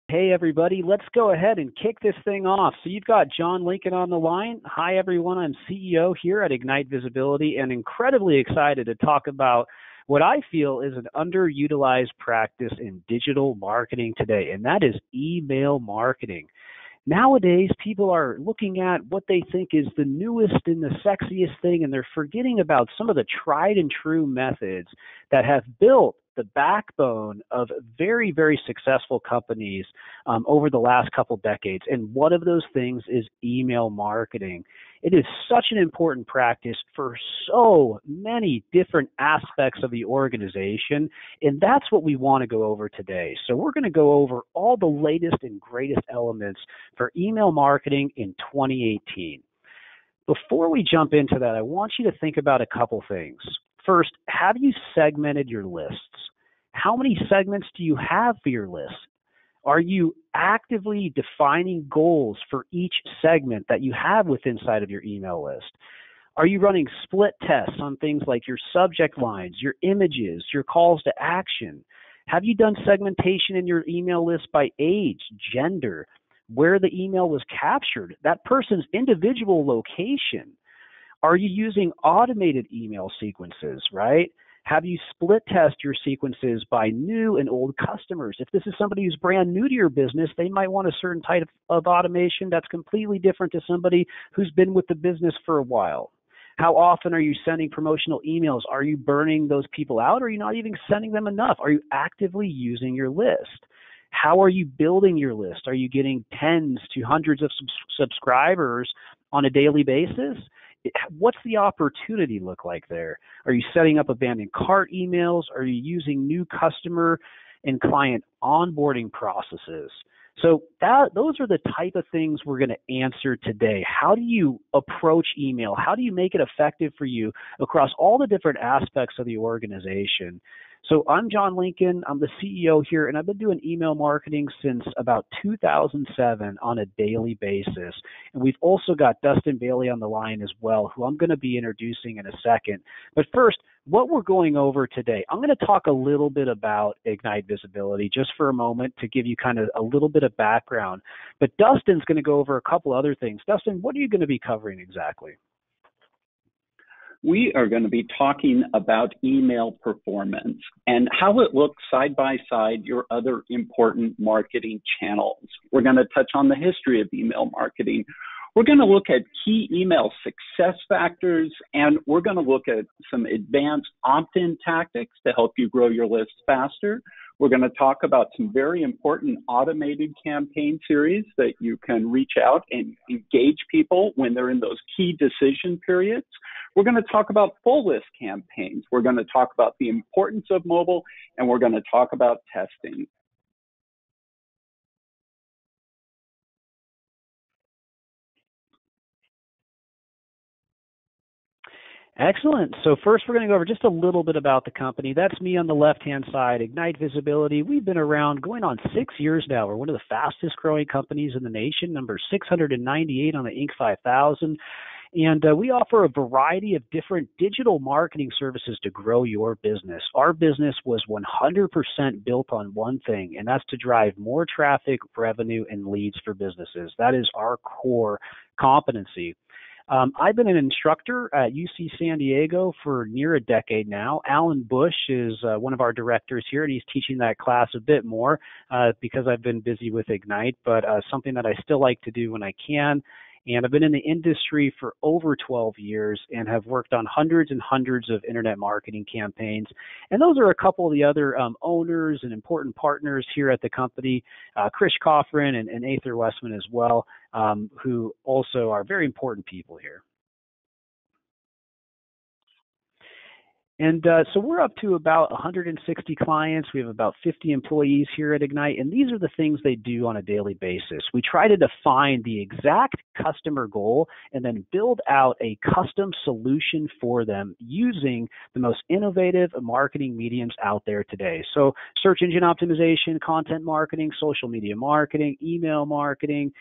Hey, everybody, let's go ahead and kick this thing off. So you've got John Lincoln on the line. Hi, everyone. I'm CEO here at Ignite Visibility and incredibly excited to talk about what I feel is an underutilized practice in digital marketing today, and that is email marketing. Nowadays, people are looking at what they think is the newest and the sexiest thing, and they're forgetting about some of the tried and true methods that have built the backbone of very, very successful companies over the last couple decades. And one of those things is email marketing. It is such an important practice for so many different aspects of the organization, and that's what we want to go over today. So we're going to go over all the latest and greatest elements for email marketing in 2018. Before we jump into that, I want you to think about a couple things. First, have you segmented your lists? How many segments do you have for your list? Are you actively defining goals for each segment that you have within inside of your email list? Are you running split tests on things like your subject lines, your images, your calls to action? Have you done segmentation in your email list by age, gender, where the email was captured, that person's individual location? Are you using automated email sequences, right? Have you split test your sequences by new and old customers? If this is somebody who's brand new to your business, they might want a certain type of automation that's completely different to somebody who's been with the business for a while. How often are you sending promotional emails? Are you burning those people out, or are you not even sending them enough? Are you actively using your list? How are you building your list? Are you getting tens to hundreds of subscribers on a daily basis? What's the opportunity look like there? Are you setting up abandoned cart emails? Are you using new customer and client onboarding processes? So those are the type of things we're going to answer today. How do you approach email? How do you make it effective for you across all the different aspects of the organization? So I'm John Lincoln. I'm the CEO here, and I've been doing email marketing since about 2007 on a daily basis. And we've also got Dustin Bailey on the line as well, who I'm going to be introducing in a second. But first, what we're going over today, I'm going to talk a little bit about Ignite Visibility just for a moment to give you kind of a little bit of background. But Dustin's going to go over a couple other things. Dustin, what are you going to be covering exactly? We are going to be talking about email performance and how it looks side by side your other important marketing channels. We're going to touch on the history of email marketing. We're going to look at key email success factors, and we're going to look at some advanced opt-in tactics to help you grow your list faster. We're going to talk about some very important automated campaign series that you can reach out and engage people when they're in those key decision periods. We're going to talk about full list campaigns. We're going to talk about the importance of mobile, and we're going to talk about testing. Excellent. So first, we're going to go over just a little bit about the company. That's me on the left-hand side, Ignite Visibility. We've been around going on 6 years now. We're one of the fastest growing companies in the nation, number 698 on the Inc. 5000. And we offer a variety of different digital marketing services to grow your business. Our business was 100% built on one thing, and that's to drive more traffic, revenue, and leads for businesses. That is our core competency. I've been an instructor at UC San Diego for near a decade now. Alan Bush is one of our directors here, and he's teaching that class a bit more because I've been busy with Ignite, but something that I still like to do when I can. And I've been in the industry for over 12 years and have worked on hundreds and hundreds of internet marketing campaigns. And those are a couple of the other owners and important partners here at the company, Chris Coffrin and Aether Westman as well, who also are very important people here. And so we're up to about 160 clients. We have about 50 employees here at Ignite, and these are the things they do on a daily basis. We try to define the exact customer goal and then build out a custom solution for them using the most innovative marketing mediums out there today. So search engine optimization, content marketing, social media marketing, email marketing,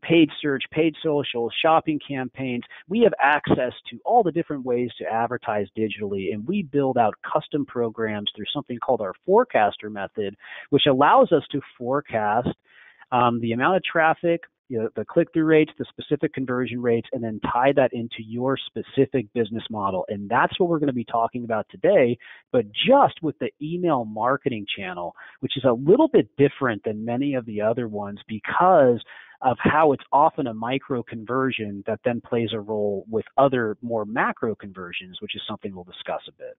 paid search, paid social, shopping campaigns. We have access to all the different ways to advertise digitally, and we build out custom programs through something called our forecaster method, which allows us to forecast the amount of traffic, the click-through rates, the specific conversion rates, and then tie that into your specific business model. And that's what we're going to be talking about today, but just with the email marketing channel, which is a little bit different than many of the other ones because of how it's often a micro conversion that then plays a role with other more macro conversions, which is something we'll discuss a bit.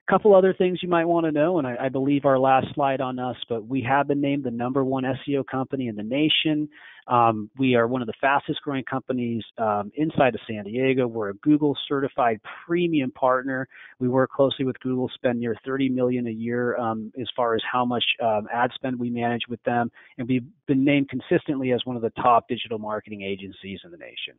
Couple other things you might want to know, and I believe our last slide on us, but we have been named the #1 SEO company in the nation. We are one of the fastest growing companies inside of San Diego. We're a Google certified premium partner. We work closely with Google, spend near $30 million a year as far as how much ad spend we manage with them. And we've been named consistently as one of the top digital marketing agencies in the nation.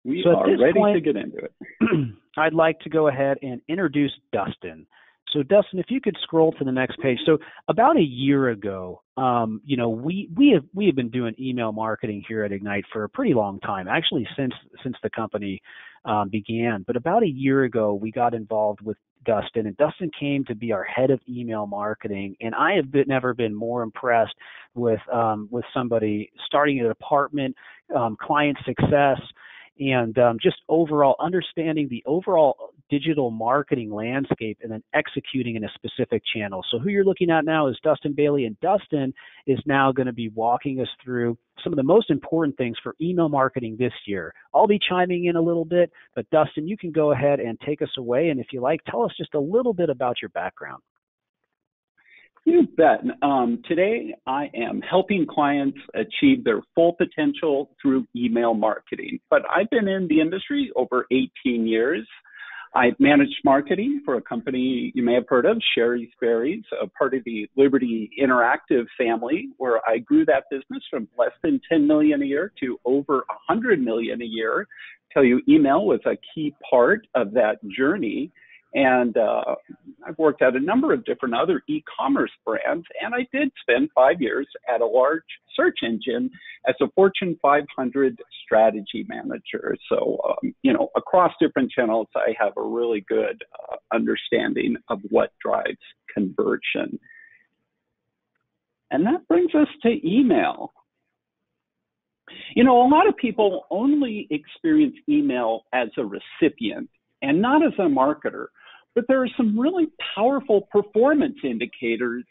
We are ready to get into it. I'd like to go ahead and introduce Dustin. So Dustin, if you could scroll to the next page. So about a year ago, we have been doing email marketing here at Ignite for a pretty long time, actually since the company began. But about a year ago, we got involved with Dustin, and Dustin came to be our head of email marketing. And I have never been more impressed with somebody starting a department, client success, and just overall understanding the overall digital marketing landscape and then executing in a specific channel. So who you're looking at now is Dustin Bailey, and Dustin is now going to be walking us through some of the most important things for email marketing this year. I'll be chiming in a little bit, but Dustin, you can go ahead and take us away. And if you like, tell us just a little bit about your background. You bet. Today, I am helping clients achieve their full potential through email marketing. But I've been in the industry over 18 years. I've managed marketing for a company you may have heard of, Sherry's Berries, a part of the Liberty Interactive family, where I grew that business from less than $10 million a year to over $100 million a year. Tell you, email was a key part of that journey. And I've worked at a number of different other e-commerce brands, and I did spend 5 years at a large search engine as a Fortune 500 strategy manager. So, across different channels, I have a really good understanding of what drives conversion. And that brings us to email. A lot of people only experience email as a recipient and not as a marketer. But there are some really powerful performance indicators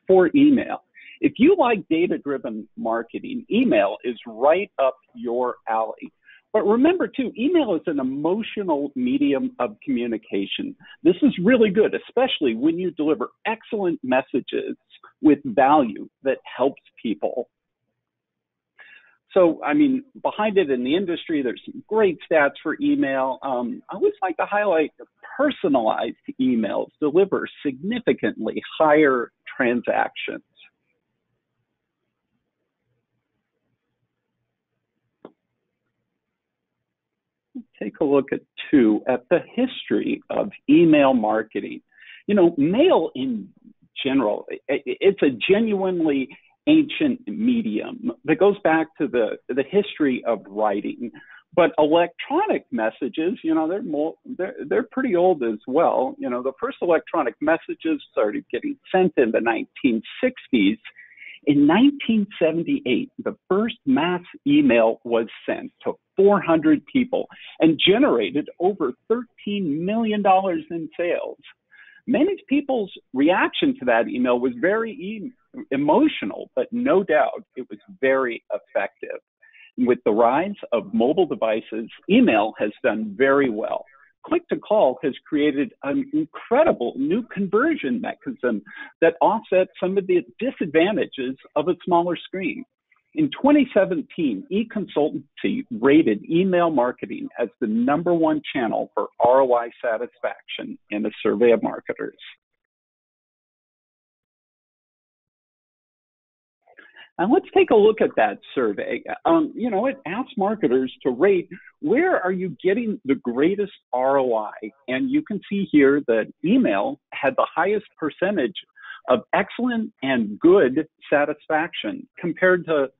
for email. If you like data-driven marketing, email is right up your alley. But remember, too, email is an emotional medium of communication. This is really good, especially when you deliver excellent messages with value that helps people. So, behind it in the industry, there's some great stats for email. I always like to highlight personalized emails deliver significantly higher transactions. Take a look at the history of email marketing. Mail in general, it's a genuinely ancient medium that goes back to the history of writing. But electronic messages, they're pretty old as well. The first electronic messages started getting sent in the 1960s. In 1978, the first mass email was sent to 400 people and generated over $13 million in sales. Many people's reaction to that email was very emotional, but no doubt it was very effective. With the rise of mobile devices, email has done very well. Click-to-call has created an incredible new conversion mechanism that offsets some of the disadvantages of a smaller screen. In 2017, eConsultancy rated email marketing as the #1 channel for ROI satisfaction in a survey of marketers. And let's take a look at that survey. It asks marketers to rate where are you getting the greatest ROI. And you can see here that email had the highest percentage of excellent and good satisfaction compared to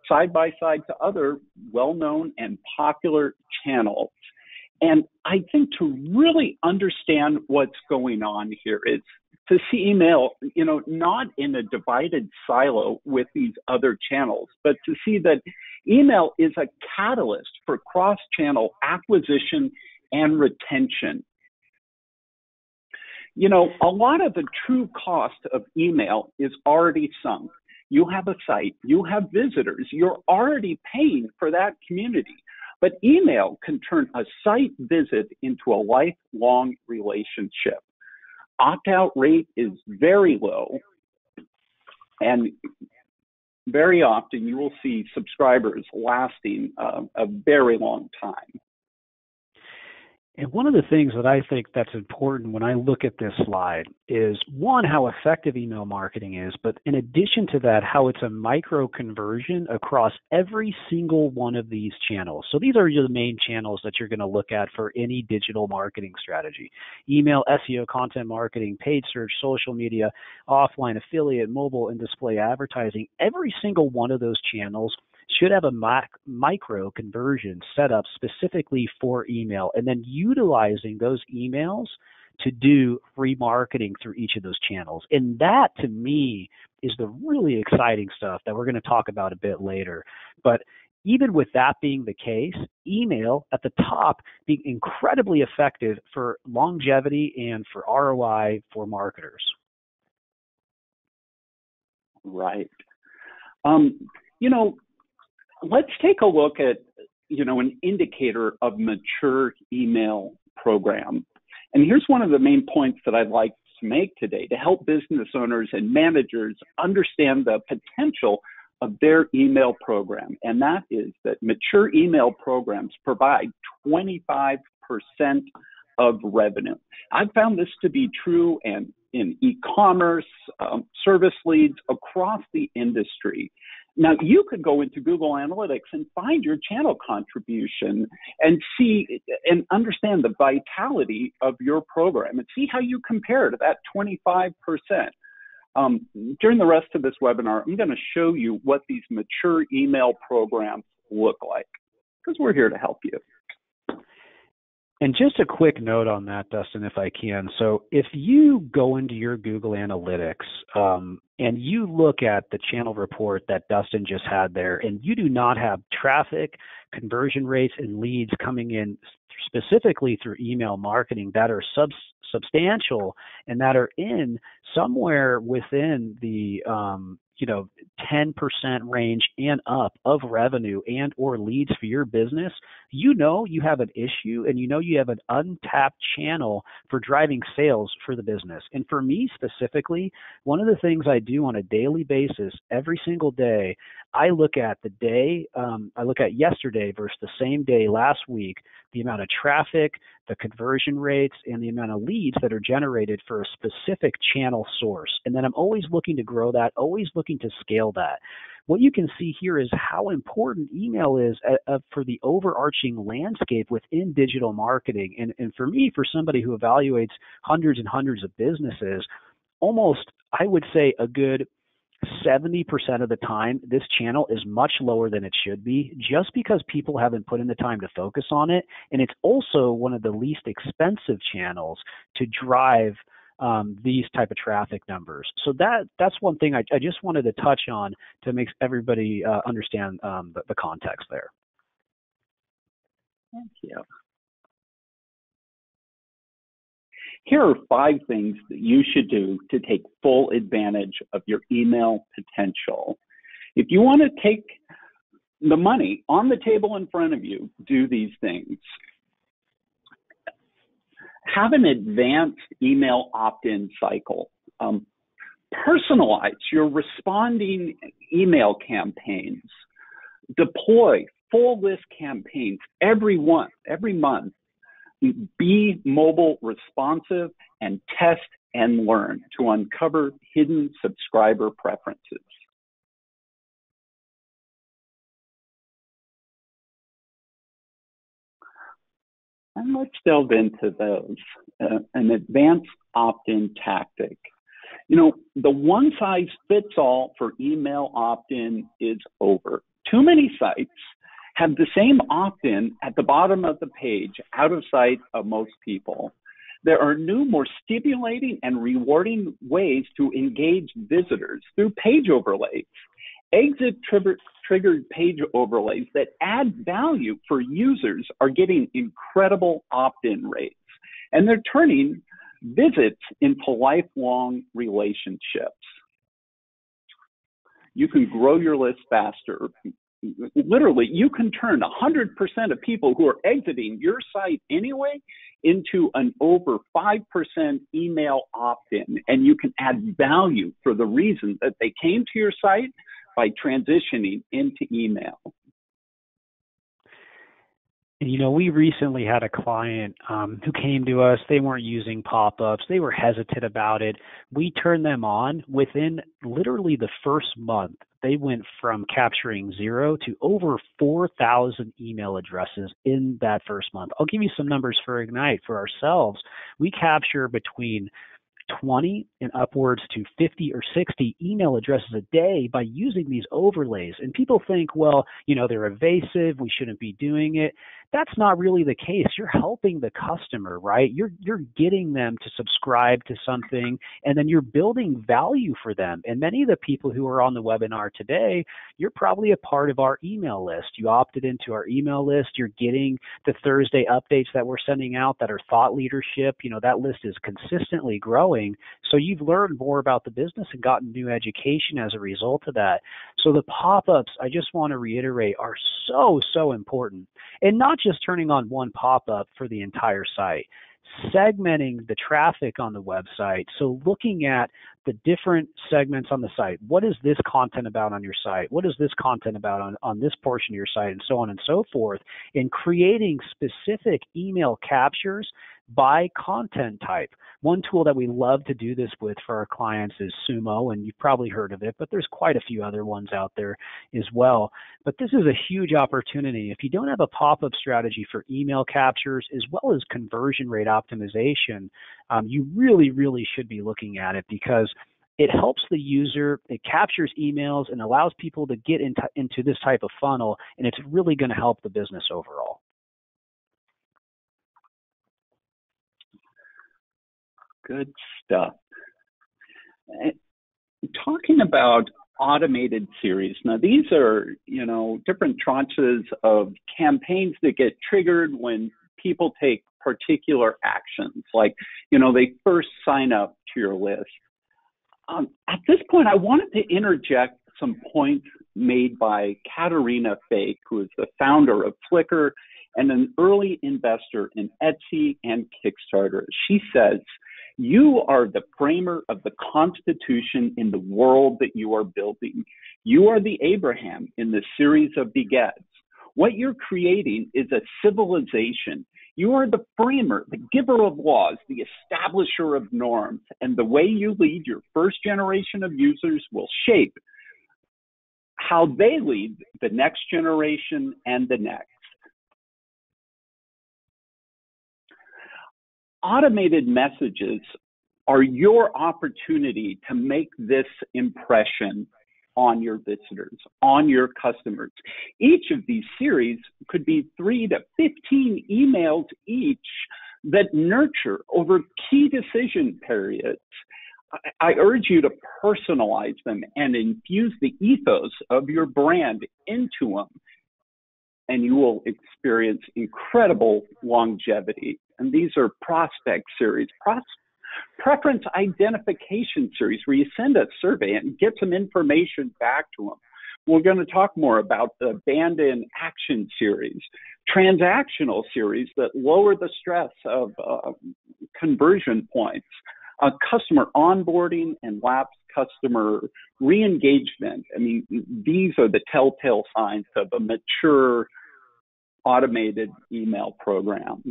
side by side to other well-known and popular channels. And I think to really understand what's going on here is to see email, not in a divided silo with these other channels, but to see that email is a catalyst for cross-channel acquisition and retention. A lot of the true cost of email is already sunk. You have a site, you have visitors, you're already paying for that community. But email can turn a site visit into a lifelong relationship. Opt-out rate is very low, and very often you will see subscribers lasting a very long time. And one of the things that I think that's important when I look at this slide is, one, how effective email marketing is, but in addition to that, how it's a micro conversion across every single one of these channels. So these are the main channels that you're going to look at for any digital marketing strategy: email, SEO, content marketing, paid search, social media, offline, affiliate, mobile, and display advertising. Every single one of those channels should have a micro conversion set up specifically for email, and then utilizing those emails to do remarketing through each of those channels. And that, to me, is the really exciting stuff that we're going to talk about a bit later. But even with that being the case, email at the top being incredibly effective for longevity and for ROI for marketers. Right. Let's take a look at, an indicator of mature email program. And here's one of the main points that I'd like to make today to help business owners and managers understand the potential of their email program. And that is that mature email programs provide 25% of revenue. I've found this to be true in e-commerce, service leads across the industry. Now, you could go into Google Analytics and find your channel contribution and see and understand the vitality of your program and see how you compare to that 25%. During the rest of this webinar, I'm going to show you what these mature email programs look like, because we're here to help you. And just a quick note on that, Dustin, if I can. So if you go into your Google Analytics and you look at the channel report that Dustin just had there, and you do not have traffic, conversion rates, and leads coming in specifically through email marketing that are substantial and that are in somewhere within the 10% range and up of revenue and or leads for your business, you have an issue, and you have an untapped channel for driving sales for the business. And for me specifically, one of the things I do on a daily basis every single day, I look at the day, I look at yesterday versus the same day last week, the amount of traffic, the conversion rates, and the amount of leads that are generated for a specific channel source. And then I'm always looking to grow that, always looking to scale that. What you can see here is how important email is for the overarching landscape within digital marketing. And for me, for somebody who evaluates hundreds and hundreds of businesses, almost, I would say, a good 70% of the time, this channel is much lower than it should be, just because people haven't put in the time to focus on it. And it's also one of the least expensive channels to drive these type of traffic numbers. So that's one thing I just wanted to touch on to make everybody understand the context there. Thank you. Here are 5 things that you should do to take full advantage of your email potential. If you want to take the money on the table in front of you, do these things. Have an advanced email opt-in cycle. Personalize your responding email campaigns. Deploy full list campaigns every month. Be mobile responsive and test and learn to uncover hidden subscriber preferences. And let's delve into those. An advanced opt-in tactic. The one-size-fits-all for email opt-in is over. Too many sites have the same opt-in at the bottom of the page, out of sight of most people. There are new, more stimulating and rewarding ways to engage visitors through page overlays. Exit-triggered page overlays that add value for users are getting incredible opt-in rates, and they're turning visits into lifelong relationships. You can grow your list faster. Literally, you can turn 100% of people who are exiting your site anyway into an over 5% email opt-in, and you can add value for the reason that they came to your site by transitioning into email. You know, we recently had a client who came to us. They weren't using pop-ups. They were hesitant about it. We turned them on. Within literally the first month, they went from capturing 0 to over 4,000 email addresses in that first month. I'll give you some numbers for Ignite for ourselves. We capture between 20 and upwards to 50 or 60 email addresses a day by using these overlays. And people think, well, you know, they're evasive, we shouldn't be doing it. That's not really the case. You're helping the customer, right? You're getting them to subscribe to something, and then you're building value for them. And many of the people who are on the webinar today, you're probably a part of our email list. You opted into our email list. You're getting the Thursday updates that we're sending out that are thought leadership. You know, that list is consistently growing. So you've learned more about the business and gotten new education as a result of that. So the pop-ups, I just want to reiterate, are so important. And not just turning on one pop-up for the entire site, segmenting the traffic on the website. So looking at the different segments on the site. What is this content about on your site? What is this content about on this portion of your site, and so on and so forth, and creating specific email captures by content type. One tool that we love to do this with for our clients is Sumo, and you've probably heard of it, but there's quite a few other ones out there as well. But this is a huge opportunity. If you don't have a pop-up strategy for email captures as well as conversion rate optimization, you really should be looking at it, because it helps the user, it captures emails and allows people to get into this type of funnel, and it's really going to help the business overall. Good stuff. Talking about automated series. Now, these are, you know, different tranches of campaigns that get triggered when people take particular actions, like, you know, they first sign up to your list. At this point, I wanted to interject some points made by Katarina Fake, who is the founder of Flickr and an early investor in Etsy and Kickstarter. She says, "You are the framer of the Constitution in the world that you are building. You are the Abraham in the series of begets. What you're creating is a civilization. You are the framer, the giver of laws, the establisher of norms, and the way you lead your first generation of users will shape how they lead the next generation and the next." Automated messages are your opportunity to make this impression on your visitors, on your customers. Each of these series could be 3 to 15 emails each that nurture over key decision periods. I urge you to personalize them and infuse the ethos of your brand into them, and you will experience incredible longevity. And these are prospect series, preference identification series, where you send a survey and get some information back to them. We're going to talk more about the abandon action series, transactional series that lower the stress of conversion points, customer onboarding and lapsed customer re-engagement. I mean, these are the telltale signs of a mature automated email program.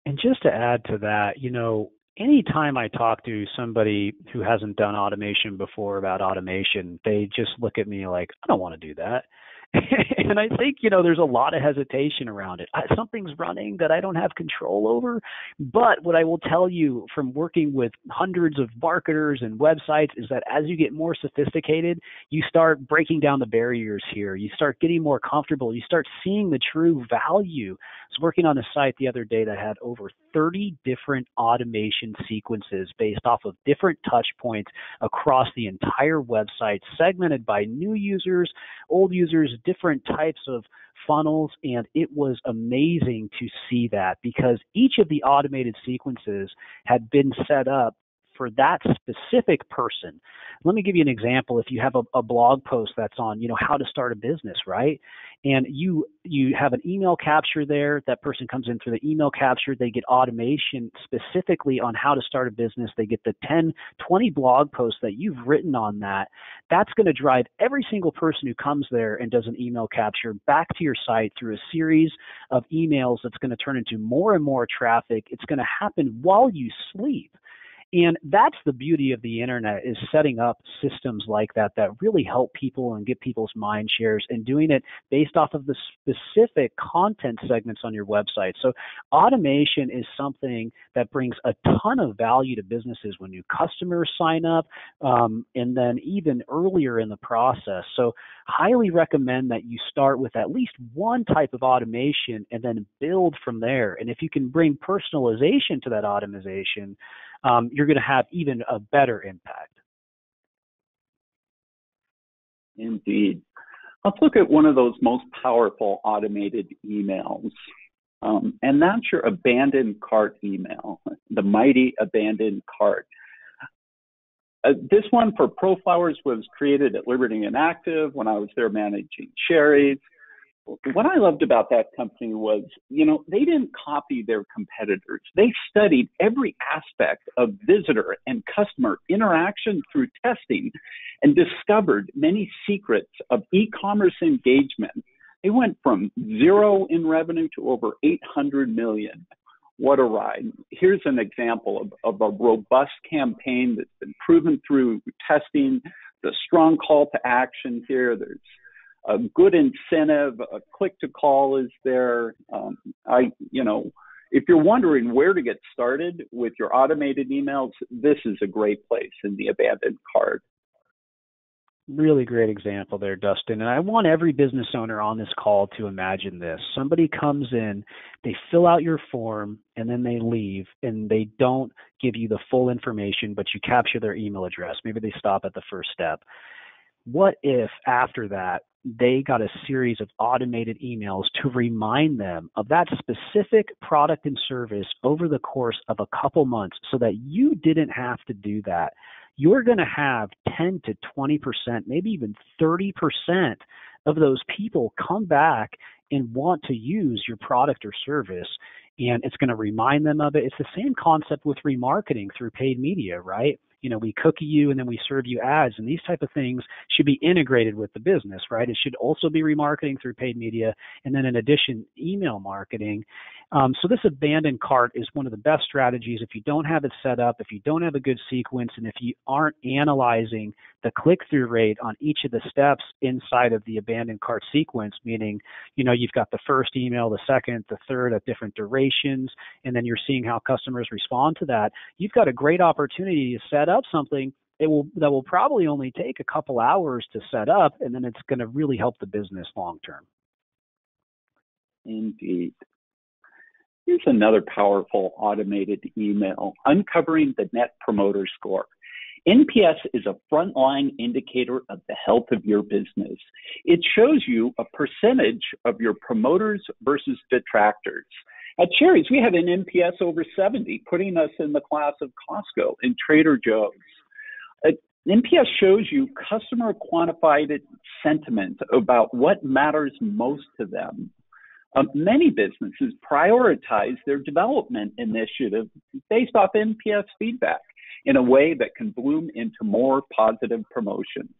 And just to add to that, you know, anytime I talk to somebody who hasn't done automation before about automation, they just look at me like, I don't want to do that. And I think, there's a lot of hesitation around it. Something's running that I don't have control over. But what I will tell you from working with hundreds of marketers and websites is that as you get more sophisticated, you start breaking down the barriers here. You start getting more comfortable. You start seeing the true value. I was working on a site the other day that had over 30 different automation sequences based off of different touch points across the entire website, segmented by new users, old users, different types of funnels, and it was amazing to see that because each of the automated sequences had been set up for that specific person. Let me give you an example. If you have a blog post that's on, how to start a business, right? And you have an email capture there. That person comes in through the email capture. They get automation specifically on how to start a business. They get the 10, 20 blog posts that you've written on that. That's going to drive every single person who comes there and does an email capture back to your site through a series of emails that's going to turn into more and more traffic. It's going to happen while you sleep. And that's the beauty of the internet, is setting up systems like that really help people and get people's mind shares, and doing it based off of the specific content segments on your website. So automation is something that brings a ton of value to businesses when new customers sign up, and then even earlier in the process. So highly recommend that you start with at least one type of automation and then build from there. And if you can bring personalization to that automation, you're going to have even a better impact. Indeed. Let's look at one of those most powerful automated emails, and that's your abandoned cart email, the mighty abandoned cart. This one for ProFlowers was created at Liberty Interactive when I was there managing Sherry's. What I loved about that company was, they didn't copy their competitors. They studied every aspect of visitor and customer interaction through testing and discovered many secrets of e-commerce engagement. They went from 0 in revenue to over 800 million. What a ride. Here's an example of a robust campaign that's been proven through testing, the strong call to action here. There's a good incentive, a click to call is there. If you're wondering where to get started with your automated emails, this is a great place in the abandoned cart. Really great example there, Dustin. And I want every business owner on this call to imagine this. Somebody comes in, they fill out your form, and then they leave, and they don't give you the full information, but you capture their email address. Maybe they stop at the first step. What if after that, they got a series of automated emails to remind them of that specific product and service over the course of a couple months, so that you didn't have to do that? You're going to have 10 to 20%, maybe even 30% of those people come back and want to use your product or service, and it's going to remind them of it. It's the same concept with remarketing through paid media, right? We cookie you and then we serve you ads, and these type of things should be integrated with the business, right? It should also be remarketing through paid media, and then in addition, email marketing. So this abandoned cart is one of the best strategies if you don't have it set up, if you don't have a good sequence, and if you aren't analyzing the click-through rate on each of the steps inside of the abandoned cart sequence, meaning, you've got the first email, the second, the third at different durations, and then you're seeing how customers respond to that. You've got a great opportunity to set up something that will probably only take a couple hours to set up, and then it's going to really help the business long term. Indeed. Here's another powerful automated email, uncovering the Net Promoter Score. NPS is a frontline indicator of the health of your business. It shows you a percentage of your promoters versus detractors. At Sherry's, we have an NPS over 70, putting us in the class of Costco and Trader Joe's. NPS shows you customer quantified sentiment about what matters most to them. Many businesses prioritize their development initiative based off NPS feedback in a way that can bloom into more positive promotions.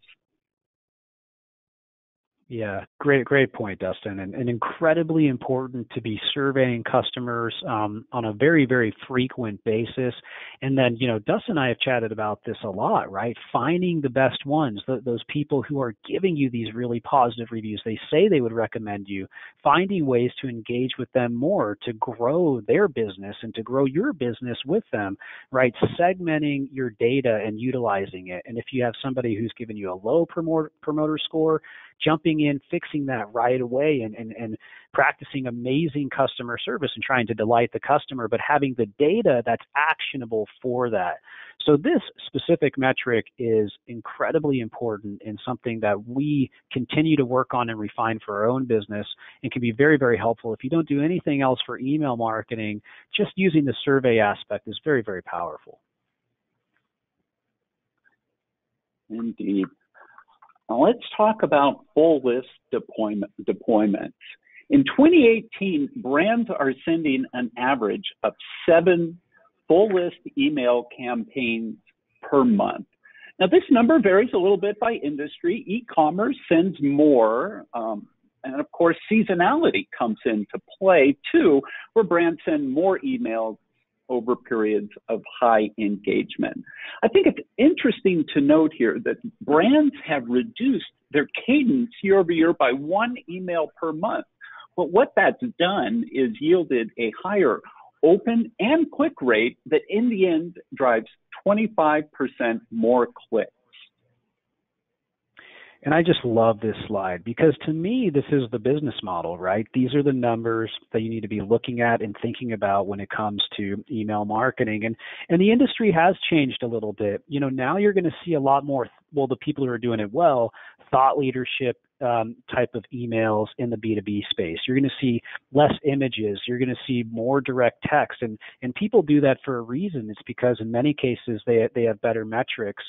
Yeah, great point, Dustin, and incredibly important to be surveying customers on a very frequent basis. And then, Dustin and I have chatted about this a lot, right? Finding the best ones, those people who are giving you these really positive reviews. They say they would recommend you. Finding ways to engage with them more to grow their business and to grow your business with them, right? Segmenting your data and utilizing it. And if you have somebody who's given you a low promoter score, jumping in, fixing that right away, and practicing amazing customer service and trying to delight the customer, but having the data that's actionable for that. So this specific metric is incredibly important and something that we continue to work on and refine for our own business, and can be very helpful. If you don't do anything else for email marketing, just using the survey aspect is very powerful. Indeed. Now let's talk about full list deployments. In 2018, brands are sending an average of 7 full list email campaigns per month. Now this number varies a little bit by industry. E-commerce sends more, and of course seasonality comes into play too, where brands send more emails over periods of high engagement. I think it's interesting to note here that brands have reduced their cadence year over year by 1 email per month. But what that's done is yielded a higher open and click rate that in the end drives 25% more clicks. And I just love this slide because to me, this is the business model, right? These are the numbers that you need to be looking at and thinking about when it comes to email marketing. And the industry has changed a little bit. Now you're going to see a lot more, the people who are doing it well, thought leadership type of emails in the B2B space. You're going to see less images. You're going to see more direct text. And people do that for a reason. It's because in many cases they have better metrics.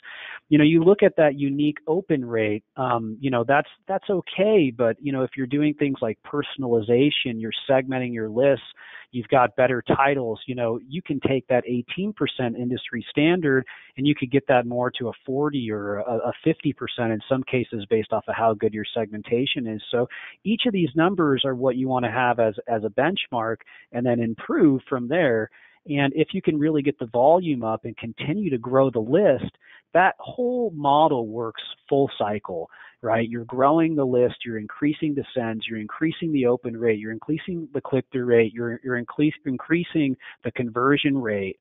You look at that unique open rate, that's okay. But, if you're doing things like personalization, you're segmenting your lists, you've got better titles, you can take that 18% industry standard and you could get that more to a 40 or a 50% in some cases based off of how good your segmentation is. So each of these numbers are what you want to have as a benchmark and then improve from there. And if you can really get the volume up and continue to grow the list, that whole model works full cycle, right? You're growing the list, you're increasing the sends, you're increasing the open rate, you're increasing the click-through rate, you're increasing the conversion rate,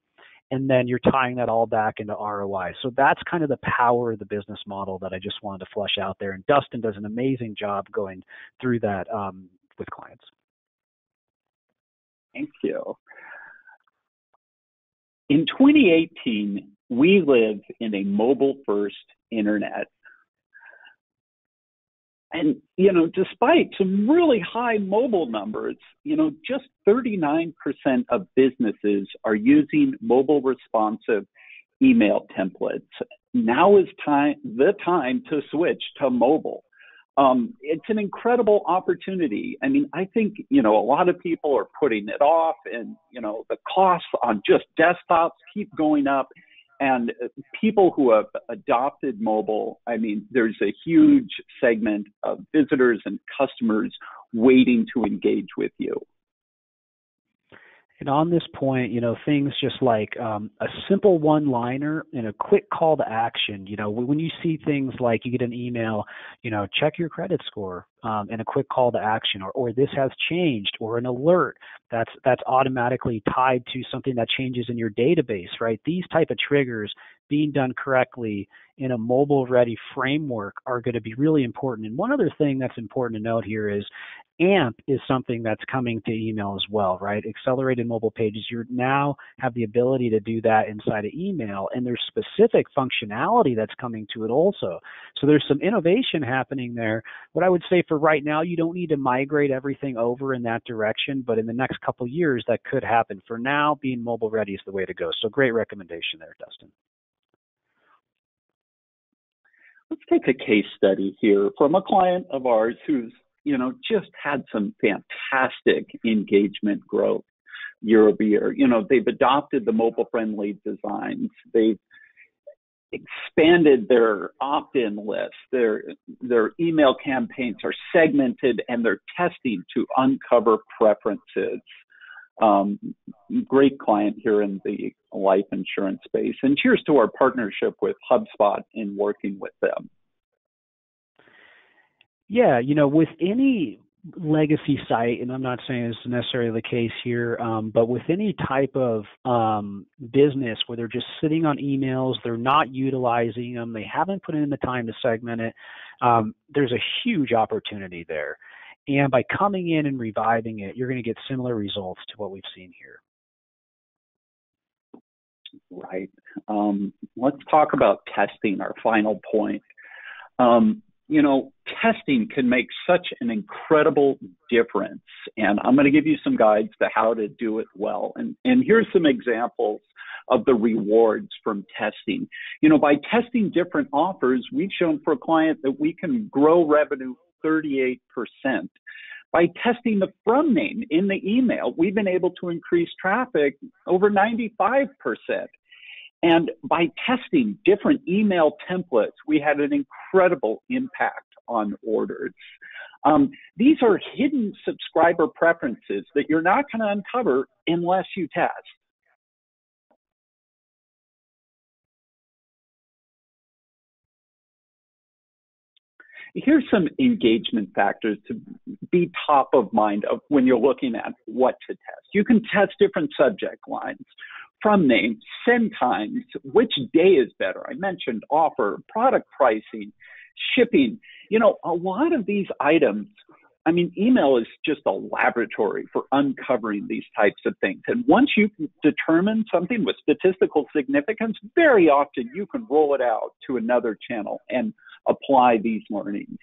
and then you're tying that all back into ROI. So that's kind of the power of the business model that I just wanted to flush out there. And Dustin does an amazing job going through that with clients. Thank you. In 2018, we live in a mobile-first internet. And, despite some really high mobile numbers, just 39% of businesses are using mobile responsive email templates. Now is the time to switch to mobile. It's an incredible opportunity. I mean, I think, a lot of people are putting it off and, the costs on just desktops keep going up. And people who have adopted mobile, I mean, there's a huge segment of visitors and customers waiting to engage with you. And on this point, things just like a simple one-liner and a quick call to action. When you see things like you get an email, check your credit score, and a quick call to action, or this has changed, or an alert that's automatically tied to something that changes in your database, right? These type of triggers being done correctly in a mobile-ready framework are going to be really important. And one other thing that's important to note here is AMP is something that's coming to email as well, right? Accelerated mobile pages. You now have the ability to do that inside of email, and there's specific functionality that's coming to it also. So there's some innovation happening there. What I would say for right now, you don't need to migrate everything over in that direction, but in the next couple of years, that could happen. For now, being mobile ready is the way to go. So great recommendation there, Dustin. Let's take a case study here from a client of ours who's just had some fantastic engagement growth year over year. They've adopted the mobile-friendly designs. They've expanded their opt-in list. Their email campaigns are segmented and they're testing to uncover preferences. Great client here in the life insurance space. And cheers to our partnership with HubSpot in working with them. Yeah, with any legacy site, and I'm not saying this is necessarily the case here, but with any type of business where they're just sitting on emails, they're not utilizing them, they haven't put in the time to segment it, there's a huge opportunity there. And by coming in and reviving it, you're going to get similar results to what we've seen here. Right. Let's talk about testing, our final point. Testing can make such an incredible difference. And I'm going to give you some guides to how to do it well. And here's some examples of the rewards from testing. By testing different offers, we've shown for a client that we can grow revenue 38%. By testing the from name in the email, we've been able to increase traffic over 95%. And by testing different email templates, we had an incredible impact on orders. These are hidden subscriber preferences that you're not going to uncover unless you test. Here's some engagement factors to be top of mind of when you're looking at what to test. You can test different subject lines, from name, send times, which day is better. I mentioned offer, product pricing, shipping. A lot of these items, email is just a laboratory for uncovering these types of things. And once you determine something with statistical significance, very often you can roll it out to another channel and apply these learnings.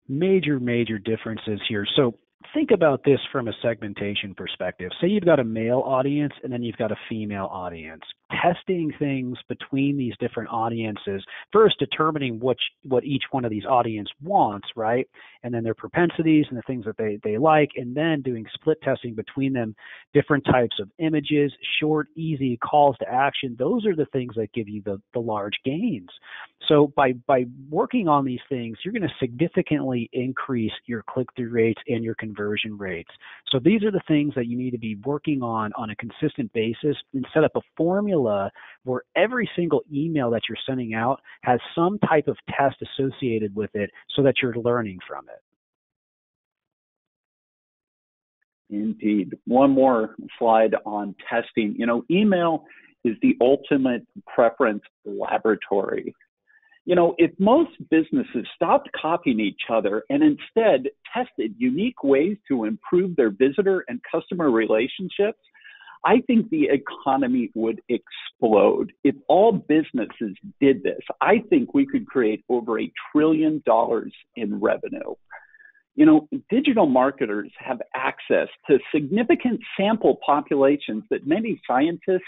Major differences here. So think about this from a segmentation perspective. Say you've got a male audience and then you've got a female audience. Testing things between these different audiences, first determining what each one of these audience wants, right? And then their propensities and the things that they like, and then doing split testing between them, different types of images, short, easy calls to action. Those are the things that give you the large gains. So by working on these things, you're going to significantly increase your click-through rates and your conversion rates. So these are the things that you need to be working on a consistent basis, and set up a formula where every single email that you're sending out has some type of test associated with it so that you're learning from it. Indeed. One more slide on testing. Email is the ultimate preference laboratory. If most businesses stopped copying each other and instead tested unique ways to improve their visitor and customer relationships, I think the economy would explode. If all businesses did this, I think we could create over $1 trillion in revenue. Digital marketers have access to significant sample populations that many scientists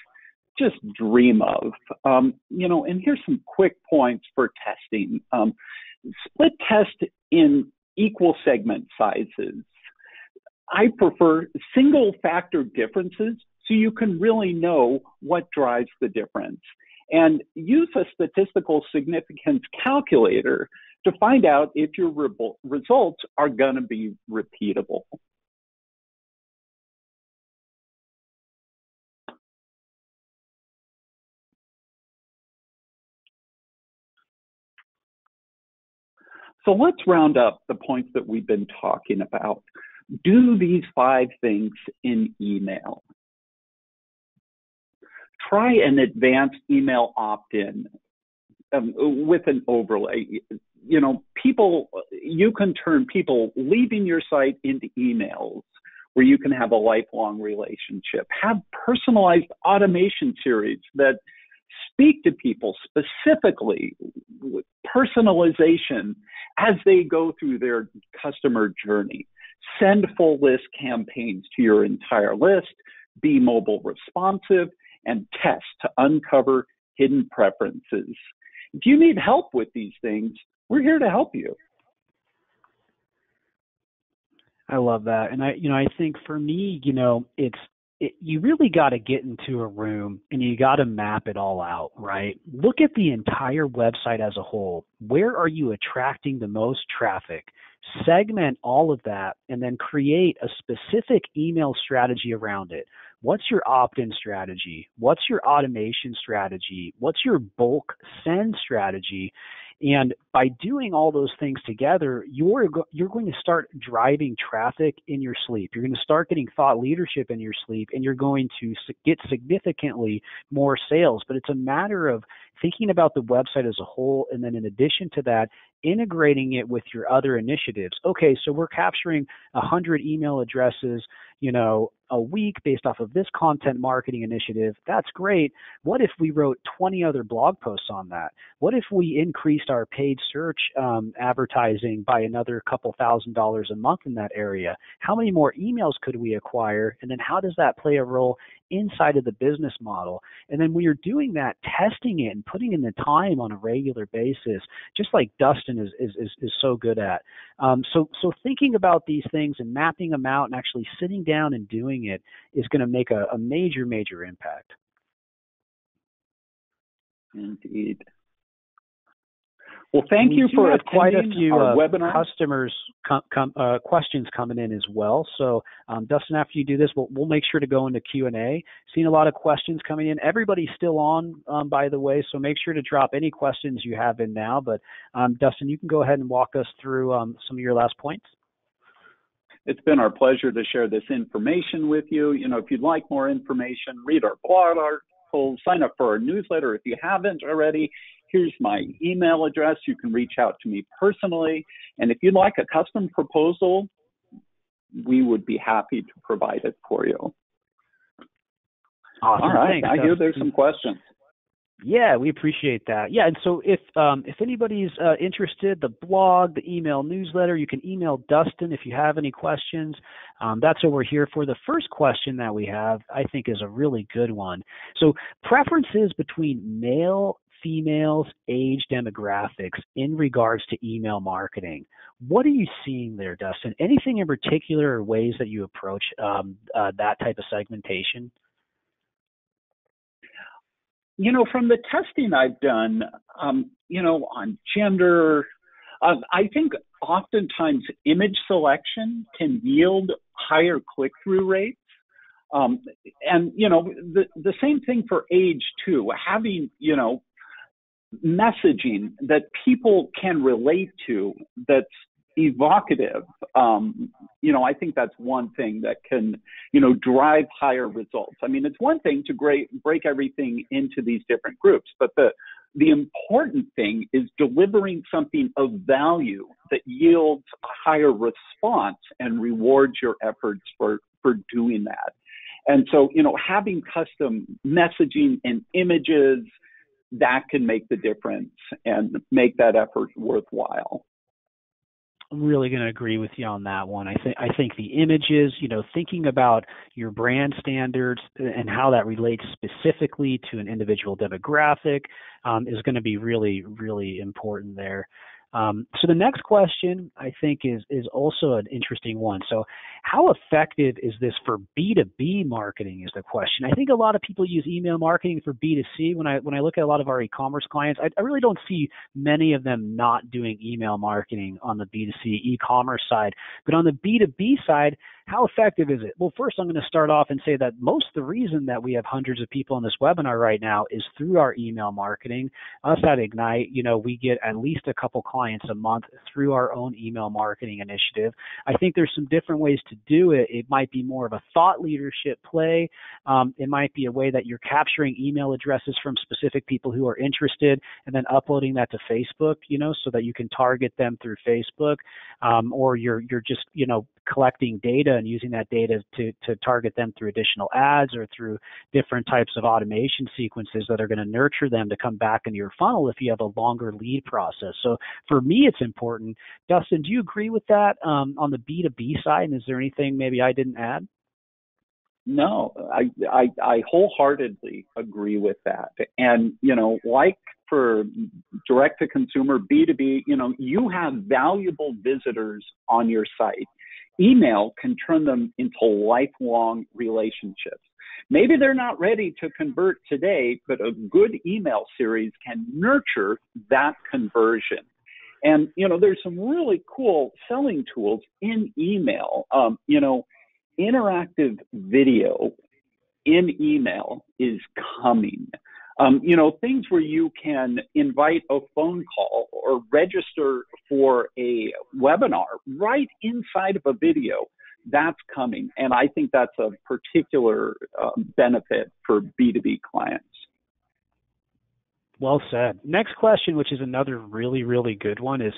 just dream of. And here's some quick points for testing. Split test in equal segment sizes. I prefer single factor differences so you can really know what drives the difference. And use a statistical significance calculator to find out if your results are going to be repeatable. So let's round up the points that we've been talking about. Do these 5 things in email. Try an advanced email opt-in with an overlay. You can turn people leaving your site into emails where you can have a lifelong relationship. Have personalized automation series that speak to people specifically with personalization as they go through their customer journey. Send full list campaigns to your entire list, be mobile responsive, and test to uncover hidden preferences. If you need help with these things, we're here to help you. I love that. And I think for me, it's you really got to get into a room and you got to map it all out, right? Look at the entire website as a whole. Where are you attracting the most traffic? Segment all of that and then create a specific email strategy around it. What's your opt-in strategy? What's your automation strategy? What's your bulk send strategy? And by doing all those things together, you're going to start driving traffic in your sleep. You're going to start getting thought leadership in your sleep, and you're going to get significantly more sales. But it's a matter of thinking about the website as a whole, and then in addition to that, integrating it with your other initiatives. Okay, so we're capturing 100 email addresses, a week based off of this content marketing initiative. That's great. What if we wrote 20 other blog posts on that? What if we increased our paid search advertising by another couple $1,000s a month in that area? How many more emails could we acquire? And then how does that play a role inside of the business model? And then when you're doing that, testing it and putting in the time on a regular basis, just like Dustin is so good at. So thinking about these things and mapping them out and actually sitting down and doing it is going to make a major, major impact. Indeed. Well, thank you for attending quite a few our webinar. Customers questions coming in as well. So Dustin, after you do this, we'll make sure to go into Q&A. Seeing a lot of questions coming in. Everybody's still on, by the way, so make sure to drop any questions you have in now. But Dustin, you can go ahead and walk us through some of your last points. It's been our pleasure to share this information with you. If you'd like more information, read our blog articles, sign up for our newsletter if you haven't already. Here's my email address. You can reach out to me personally. And if you'd like a custom proposal, we would be happy to provide it for you. Awesome. All right. Thanks, I hear there's some questions. Yeah, we appreciate that. Yeah, and so if anybody's interested, the blog, the email newsletter, you can email Dustin if you have any questions. That's what we're here for. The first question that we have, I think, is a really good one. So preferences between male, females, age demographics in regards to email marketing. What are you seeing there, Dustin? Anything in particular or ways that you approach that type of segmentation? From the testing I've done, on gender, I think oftentimes image selection can yield higher click-through rates. And, the same thing for age too, having, messaging that people can relate to that's evocative. I think that's one thing that can, drive higher results. I mean, it's one thing to break everything into these different groups, but the important thing is delivering something of value that yields a higher response and rewards your efforts for doing that. And so, having custom messaging and images, that can make the difference and make that effort worthwhile. I'm really going to agree with you on that one. I think the images, thinking about your brand standards and how that relates specifically to an individual demographic is going to be really, really important there. So the next question, I think, is also an interesting one. So how effective is this for B2B marketing is the question. I think a lot of people use email marketing for B2C. When I look at a lot of our e-commerce clients, I really don't see many of them not doing email marketing on the B2C e-commerce side. But on the B2B side, how effective is it? Well, first, I'm going to start off and say that most of the reason that we have hundreds of people in this webinar right now is through our email marketing. Us at Ignite, we get at least a couple clients a month through our own email marketing initiative. I think there's some different ways to do it. It might be more of a thought leadership play. It might be a way that you're capturing email addresses from specific people who are interested and then uploading that to Facebook, so that you can target them through Facebook, or you're just, collecting data and using that data to target them through additional ads or through different types of automation sequences that are going to nurture them to come back into your funnel if you have a longer lead process. So for me, it's important. Dustin, do you agree with that on the B2B side? And is there anything maybe I didn't add? No, I wholeheartedly agree with that. And, like for direct to consumer B2B, you have valuable visitors on your site. Email can turn them into lifelong relationships. Maybe they're not ready to convert today, but a good email series can nurture that conversion. And, there's some really cool selling tools in email. Interactive video in email is coming. Things where you can invite a phone call or register for a webinar right inside of a video, that's coming. And I think that's a particular benefit for B2B clients. Well said. Next question, which is another really, really good one, is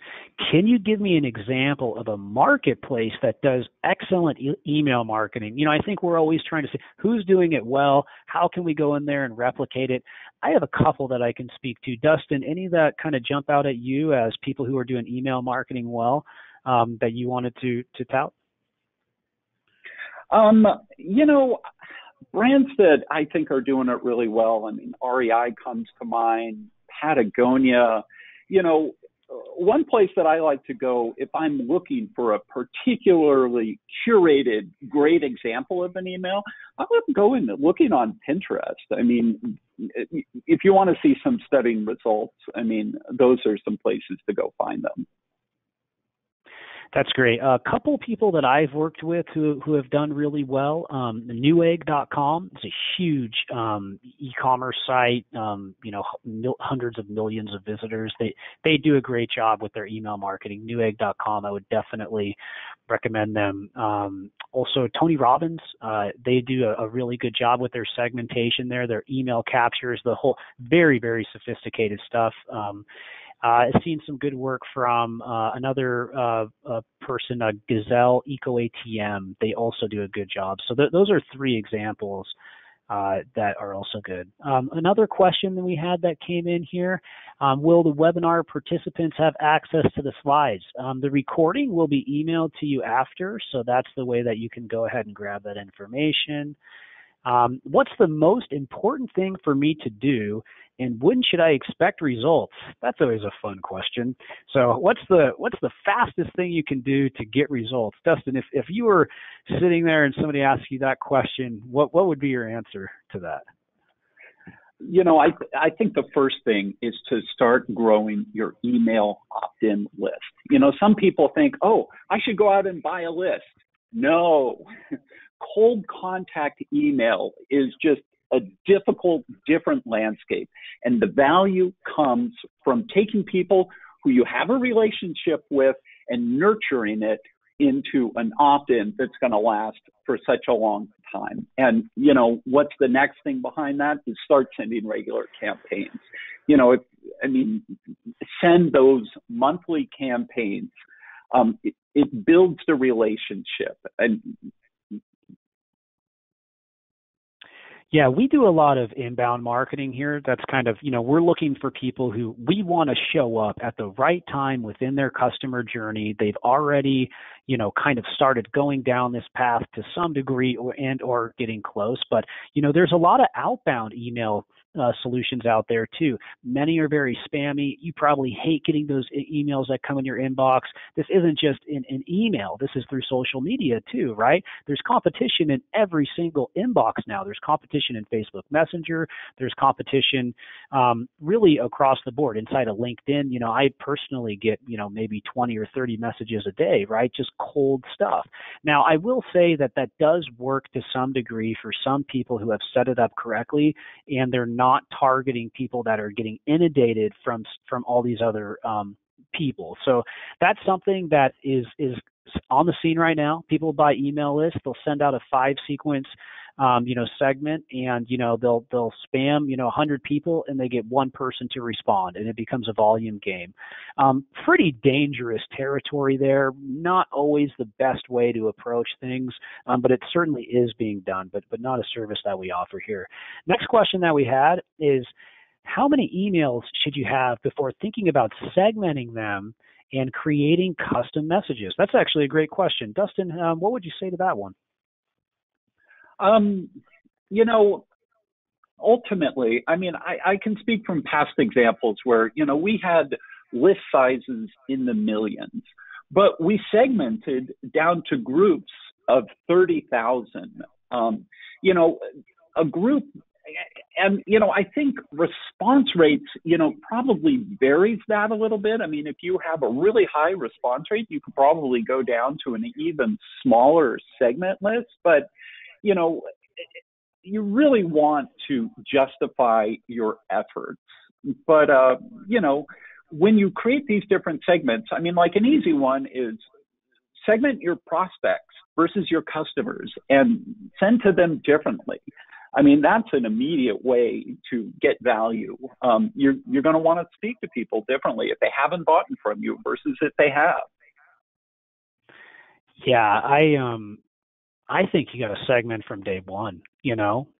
can you give me an example of a marketplace that does excellent email marketing? I think we're always trying to say who's doing it well, how can we go in there and replicate it? I have a couple that I can speak to. Dustin, any that kind of jump out at you as people who are doing email marketing well that you wanted to tout? Brands that I think are doing it really well, REI comes to mind, Patagonia. One place that I like to go if I'm looking for a particularly curated, great example of an email, I would go in looking on Pinterest. If you want to see some stunning results, those are some places to go find them. That's great. A couple people that I've worked with who have done really well. Newegg.com is a huge e-commerce site. Hundreds of millions of visitors. They do a great job with their email marketing. Newegg.com, I would definitely recommend them. Also, Tony Robbins, they do a really good job with their segmentation there. Their email captures, the whole very, very sophisticated stuff. I've seen some good work from another person, Gazelle Eco ATM. They also do a good job. So those are three examples that are also good. Another question that we had that came in here, will the webinar participants have access to the slides? The recording will be emailed to you after, so that's the way that you can go ahead and grab that information. What's the most important thing for me to do, and when should I expect results? That's always a fun question. So what's the fastest thing you can do to get results? Dustin, if you were sitting there and somebody asked you that question, what would be your answer to that? I think the first thing is to start growing your email opt-in list. Some people think, I should go out and buy a list. No. Cold contact email is just a different landscape. And the value comes from taking people who you have a relationship with and nurturing it into an opt-in that's going to last for such a long time. And, what's the next thing behind that is start sending regular campaigns. Send those monthly campaigns. It builds the relationship. And yeah, we do a lot of inbound marketing here. That's kind of, we're looking for people who we want to show up at the right time within their customer journey. They've already, kind of started going down this path to some degree or getting close. But, there's a lot of outbound email solutions out there too. Many are very spammy. You probably hate getting those emails that come in your inbox. This isn't just an email. This is through social media too, right? There's competition in every single inbox now. There's competition in Facebook Messenger. There's competition really across the board. Inside of LinkedIn, I personally get, maybe 20 or 30 messages a day, right? Just cold stuff. Now, I will say that does work to some degree for some people who have set it up correctly, and they're not targeting people that are getting inundated from all these other people. So that's something that is on the scene right now. People buy email lists. They'll send out a 5-sequence segment, and they'll spam 100 people, and they get one person to respond, and it becomes a volume game. Pretty dangerous territory there. Not always the best way to approach things, but it certainly is being done, but not a service that we offer here. Next question that we had is, how many emails should you have before thinking about segmenting them and creating custom messages? That's actually a great question. Dustin, what would you say to that one? Ultimately, I can speak from past examples where, we had list sizes in the millions, but we segmented down to groups of 30,000. a group, and, I think response rates, probably varies that a little bit. I mean, if you have a really high response rate, you could probably go down to an even smaller segment list. But, you really want to justify your efforts. But, when you create these different segments, I mean, like an easy one is segment your prospects versus your customers and send to them differently. I mean, that's an immediate way to get value. You're going to want to speak to people differently if they haven't bought from you versus if they have. Yeah, I think you got to segment from day one.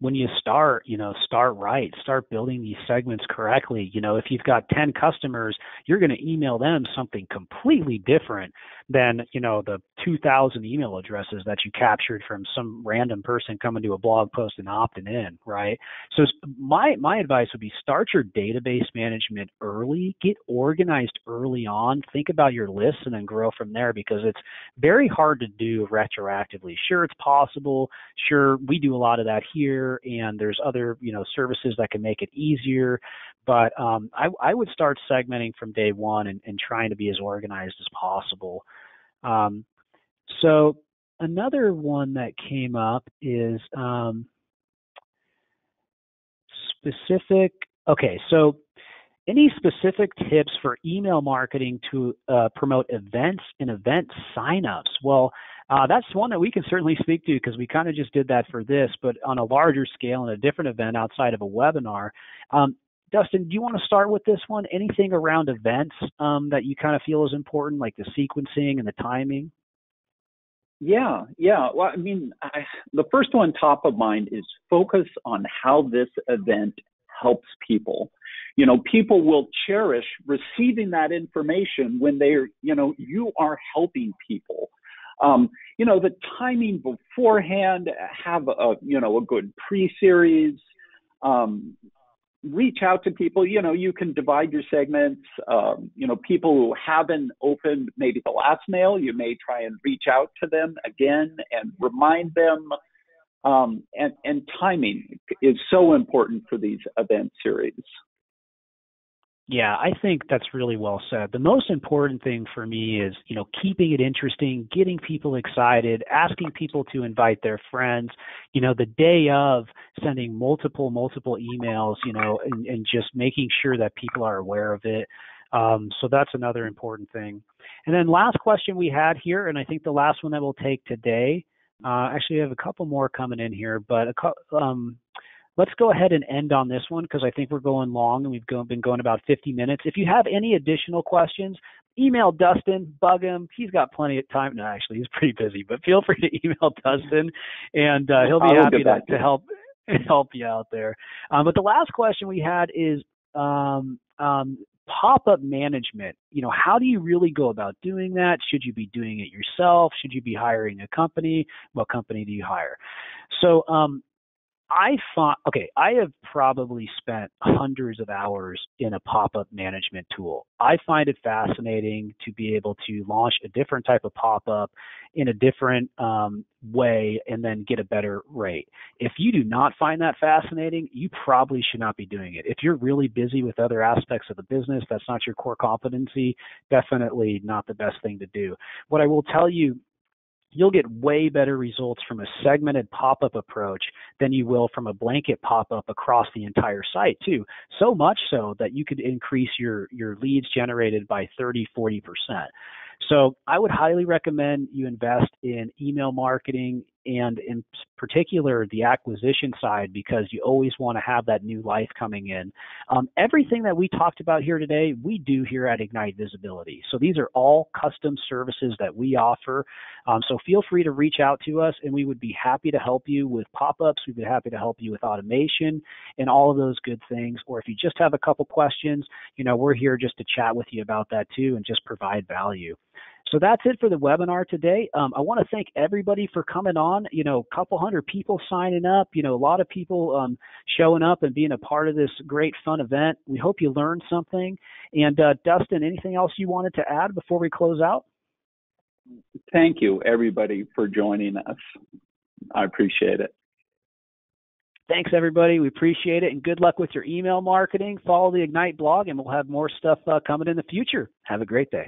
When you start, start right, start building these segments correctly. If you've got 10 customers, you're going to email them something completely different than, the 2,000 email addresses that you captured from some random person coming to a blog post and opting in, right? So my advice would be start your database management early, get organized early on, think about your lists and then grow from there, because it's very hard to do retroactively. Sure, it's possible. Sure, we do a lot of that here, and there's other services that can make it easier, but I would start segmenting from day one and trying to be as organized as possible. So another one that came up is specific. Okay, so any specific tips for email marketing to promote events and event signups? Well, that's one that we can certainly speak to, because we kind of just did that for this, but on a larger scale in a different event outside of a webinar. Dustin, do you want to start with this one? Anything around events that you kind of feel is important, like the sequencing and the timing? Yeah. Well, I mean, the first one top of mind is focus on how this event helps people. People will cherish receiving that information when you are helping people. The timing beforehand, have a good pre-series, reach out to people. You can divide your segments. People who haven't opened maybe the last mail, you may try and reach out to them again and remind them. And timing is so important for these event series. Yeah, I think that's really well said. The most important thing for me is, keeping it interesting, getting people excited, asking people to invite their friends, the day of, sending multiple emails, and just making sure that people are aware of it. So that's another important thing. And then last question we had here, and I think the last one that we'll take today, actually I have a couple more coming in here, but let's go ahead and end on this one, because I think we're going long and we've been going about 50 minutes. If you have any additional questions, email Dustin, bug him. He's got plenty of time. No, actually, he's pretty busy, but feel free to email Dustin, and he'll be happy to help you out there. But the last question we had is Popup Management. How do you really go about doing that? Should you be doing it yourself? Should you be hiring a company? What company do you hire? So I have probably spent hundreds of hours in a pop-up management tool. I find it fascinating to be able to launch a different type of pop-up in a different way and then get a better rate. If you do not find that fascinating, you probably should not be doing it. If you're really busy with other aspects of the business, that's not your core competency, definitely not the best thing to do. What I will tell you, you'll get way better results from a segmented pop-up approach than you will from a blanket pop-up across the entire site too. So much so that you could increase your leads generated by 30-40%. So I would highly recommend you invest in email marketing, and in particular the acquisition side, because you always want to have that new life coming in. Everything that we talked about here today, we do here at Ignite Visibility. So these are all custom services that we offer. So feel free to reach out to us, and we would be happy to help you with pop-ups. We'd be happy to help you with automation and all of those good things. Or if you just have a couple questions, we're here just to chat with you about that too and just provide value. So that's it for the webinar today. I want to thank everybody for coming on. A couple hundred people signing up, a lot of people showing up and being a part of this great fun event. We hope you learned something. And Dustin, anything else you wanted to add before we close out? Thank you, everybody, for joining us. I appreciate it. Thanks, everybody. We appreciate it, and good luck with your email marketing. Follow the Ignite blog, and we'll have more stuff coming in the future. Have a great day.